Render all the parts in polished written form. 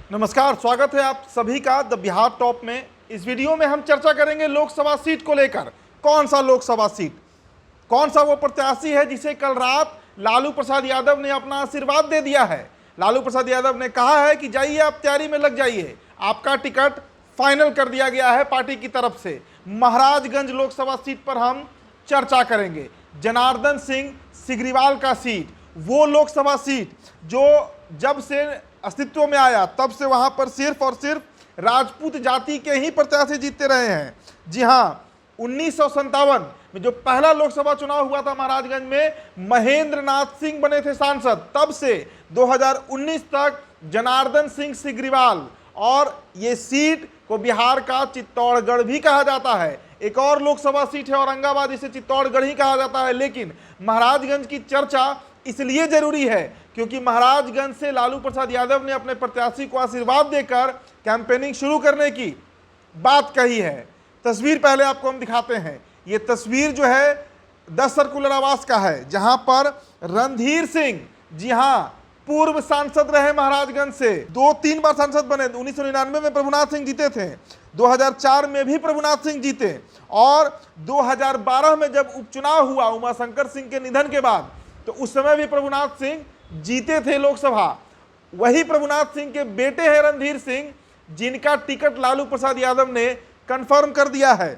नमस्कार, स्वागत है आप सभी का द बिहार टॉप में। इस वीडियो में हम चर्चा करेंगे लोकसभा सीट को लेकर। कौन सा लोकसभा सीट, कौन सा वो प्रत्याशी है जिसे कल रात लालू प्रसाद यादव ने अपना आशीर्वाद दे दिया है। लालू प्रसाद यादव ने कहा है कि जाइए आप तैयारी में लग जाइए, आपका टिकट फाइनल कर दिया गया है पार्टी की तरफ से। महाराजगंज लोकसभा सीट पर हम चर्चा करेंगे। जनार्दन सिंह सिग्रीवाल का सीट, वो लोकसभा सीट जो जब से अस्तित्व में आया तब से वहां पर सिर्फ और सिर्फ राजपूत जाति के ही प्रत्याशी जीतते रहे हैं। जी हाँ, 1957 में जो पहला लोकसभा चुनाव हुआ था महाराजगंज में, महेंद्र नाथ सिंह बने थे सांसद। तब से 2019 तक जनार्दन सिंह सिग्रीवाल, और ये सीट को बिहार का चित्तौड़गढ़ भी कहा जाता है। एक और लोकसभा सीट है औरंगाबाद, इसे चित्तौड़गढ़ ही कहा जाता है। लेकिन महाराजगंज की चर्चा इसलिए जरूरी है क्योंकि महाराजगंज से लालू प्रसाद यादव ने अपने प्रत्याशी को आशीर्वाद देकर कैंपेनिंग शुरू करने की बात कही है। तस्वीर पहले आपको हम दिखाते हैं। ये तस्वीर जो है 10 सर्कुलर आवास का है, जहां पर रणधीर सिंह, जी हां, पूर्व सांसद रहे महाराजगंज से, 2-3 बार सांसद बने। 1999 में प्रभुनाथ सिंह जीते थे, 2004 में भी प्रभुनाथ सिंह जीते, और 2012 में जब उपचुनाव हुआ उमाशंकर सिंह के निधन के बाद, तो उस समय भी प्रभुनाथ सिंह जीते थे लोकसभा। वही प्रभुनाथ सिंह के बेटे हैं रणधीर सिंह, जिनका टिकट लालू प्रसाद यादव ने कंफर्म कर दिया है।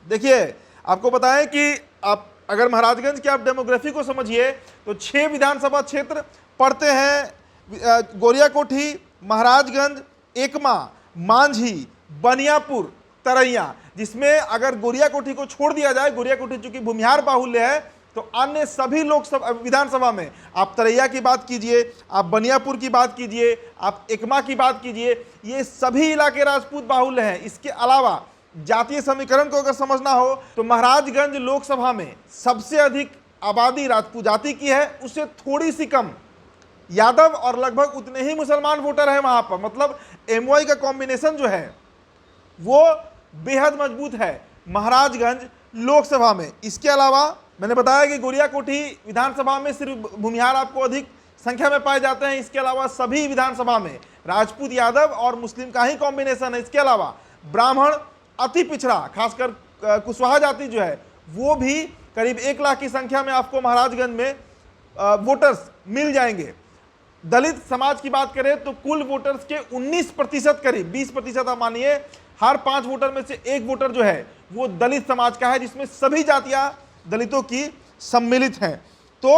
देखिए, आपको बताएं कि आप अगर महाराजगंज के आप डेमोग्राफी को समझिए तो 6 विधानसभा क्षेत्र पड़ते हैं। गोरियाकोठी, महाराजगंज, एकमा, मांझी, बनियापुर, तरैया, जिसमें अगर गोरियाकोठी को छोड़ दिया जाए, गोरियाकोठी चूंकि भूमिहार बाहुल्य है, तो अन्य सभी लोकसभा विधानसभा में आप तरैया की बात कीजिए, आप बनियापुर की बात कीजिए, आप एकमा की बात कीजिए, ये सभी इलाके राजपूत बाहुल्य हैं। इसके अलावा जातीय समीकरण को अगर समझना हो तो महाराजगंज लोकसभा में सबसे अधिक आबादी राजपूत जाति की है, उससे थोड़ी सी कम यादव, और लगभग उतने ही मुसलमान वोटर हैं वहां पर। मतलब एमवाई का कॉम्बिनेशन जो है वो बेहद मजबूत है महाराजगंज लोकसभा में। इसके अलावा मैंने बताया कि गोरियाकोठी विधानसभा में सिर्फ भूमिहार आपको अधिक संख्या में पाए जाते हैं। इसके अलावा सभी विधानसभा में राजपूत, यादव और मुस्लिम का ही कॉम्बिनेशन है। इसके अलावा ब्राह्मण अति पिछड़ा, खासकर कुशवाहा जाति जो है, वो भी करीब 1 लाख की संख्या में आपको महाराजगंज में वोटर्स मिल जाएंगे। दलित समाज की बात करें तो कुल वोटर्स के 19% करीब 20% आप मानिए, हर 5 वोटर में से 1 वोटर जो है वो दलित समाज का है, जिसमें सभी जातियां दलितों की सम्मिलित हैं। तो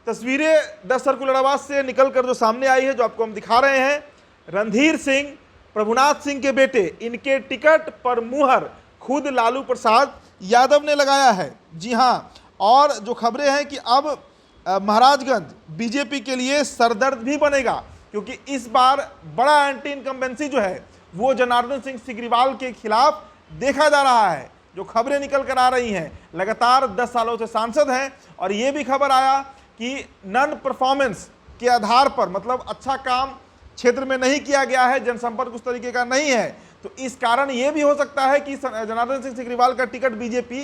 तस्वीरें 10 सर्कुलर आवास से निकलकर जो सामने आई है, जो आपको हम दिखा रहे हैं, रणधीर सिंह, प्रभुनाथ सिंह के बेटे, इनके टिकट पर मुहर खुद लालू प्रसाद यादव ने लगाया है। जी हां, और जो खबरें हैं कि अब महाराजगंज बीजेपी के लिए सरदर्द भी बनेगा, क्योंकि इस बार बड़ा एंटी इनकम्बेंसी जो है वो जनार्दन सिंह सिग्रीवाल के खिलाफ देखा जा रहा है। जो खबरें निकल कर आ रही हैं, लगातार 10 सालों से सांसद हैं, और ये भी खबर आया कि नॉन परफॉर्मेंस के आधार पर, मतलब अच्छा काम क्षेत्र में नहीं किया गया है, जनसंपर्क उस तरीके का नहीं है, तो इस कारण ये भी हो सकता है कि जनार्दन सिंह सिग्रीवाल का टिकट बीजेपी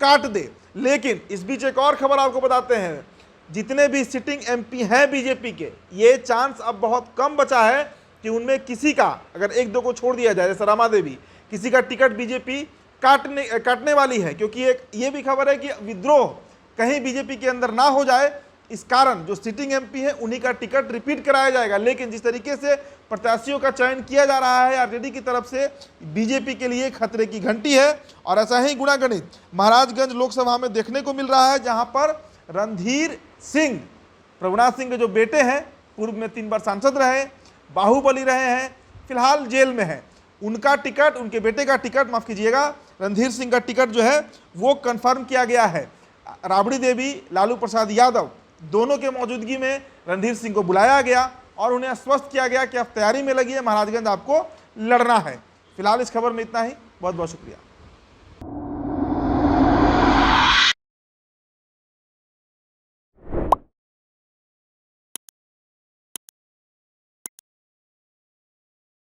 काट दे। लेकिन इस बीच एक और खबर आपको बताते हैं, जितने भी सिटिंग एमपी हैं बीजेपी के, ये चांस अब बहुत कम बचा है कि उनमें किसी का, अगर 1-2 को छोड़ दिया जाए जैसे रमा देवी, किसी का टिकट बीजेपी काटने वाली है। क्योंकि एक ये भी खबर है कि विद्रोह कहीं बीजेपी के अंदर ना हो जाए, इस कारण जो सिटिंग एमपी है उन्हीं का टिकट रिपीट कराया जाएगा। लेकिन जिस तरीके से प्रत्याशियों का चयन किया जा रहा है आरजेडी की तरफ से, बीजेपी के लिए खतरे की घंटी है। और ऐसा ही गुणागणित महाराजगंज लोकसभा में देखने को मिल रहा है, जहां पर रणधीर सिंह, प्रभुनाथ सिंह के जो बेटे हैं, पूर्व में 3 बार सांसद रहे, बाहुबली रहे हैं, फिलहाल जेल में है, उनका टिकट, उनके बेटे का टिकट, माफ कीजिएगा, रणधीर सिंह का टिकट जो है वो कंफर्म किया गया है। राबड़ी देवी, लालू प्रसाद यादव, दोनों के मौजूदगी में रणधीर सिंह को बुलाया गया और उन्हें आश्वस्त किया गया कि आप तैयारी में लगिए, महाराजगंज आपको लड़ना है। फिलहाल इस खबर में इतना ही। बहुत बहुत शुक्रिया।